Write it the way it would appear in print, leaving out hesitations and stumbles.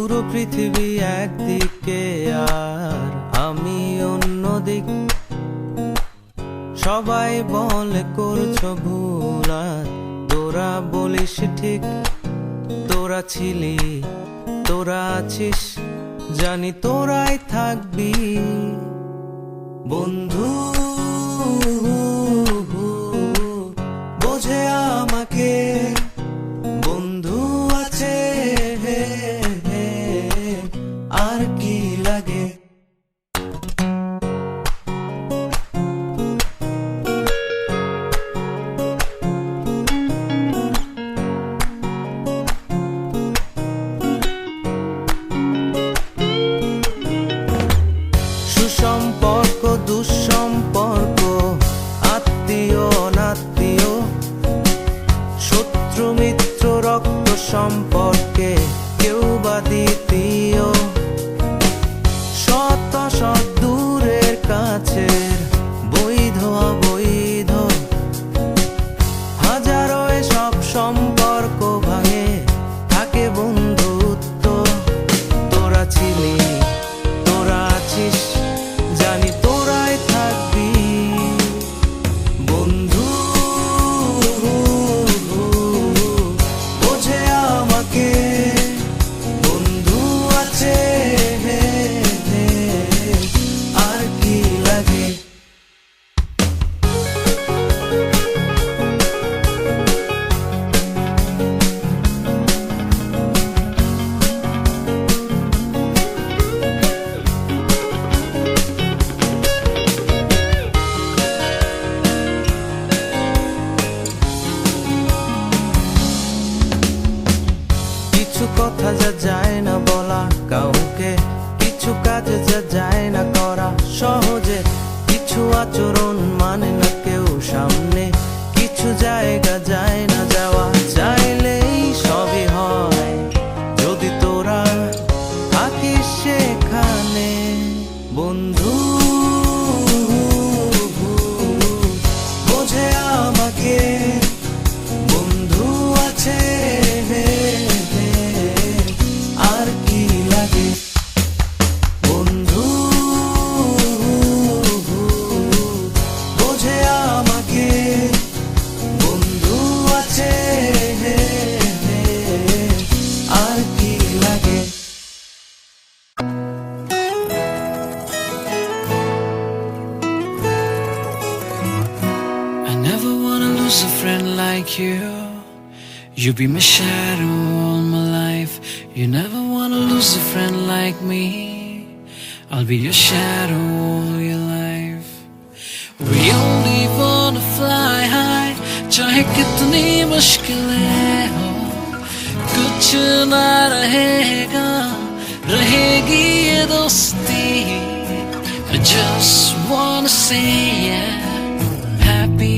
পুরো পৃথিবী একদিকে আর আমি অন্যদিক। সবাই বলে করছো ভুল আর তোরা বলিস ঠিক। তোরা ছিলি, তোরা আছিস, জানি তোরাই থাকবি বন্ধু। বোঝে আমাকে বন্ধু আছে, আর কি লাগে। সুসম্পর্ক দুঃসম্পর্ক, আত্মীয় অনাত্মীয়, শত্রু মিত্র রক্ত সম্পর্কে কেউ বা দ্বিতীয়। শত শত দূরের কাছের, বৈধ অবৈধ, হাজারো এসব সম্পর্ক ভাঙে, থাকে বন্ধুত্ব। তোরা ছিলি, তোরা আছিস, জানি তোরাই থাকবি বন্ধু। বোঝে আমাকে বন্ধু আছে, আর কি লাগে। কিছু কথা যা যায় না বলা কাউকে, কিছু কাজ যা যায় না করা সহজে, কিছু আচরণ মানে না কেউ সামনে, কিছু জায়গা যায় না যাওয়া, চাইলেই সবই হয় যদি তোরা থাকিস সেখানে বন্ধু। বোঝে আমাকে বন্ধু আছে, আর কি লাগে বন্ধু। বোঝে আমাকে বন্ধু আছে, আর কি লাগে। I never wanna lose a friend like you. You be my shadow all my life. You never wanna lose a friend like me. I'll be your shadow all your life. We only wanna fly high, चाहे कितनी मुश्किलें हो, कुछ ना रहेगा, रहेगी ये दोस्ती। I just wanna say yeah, happy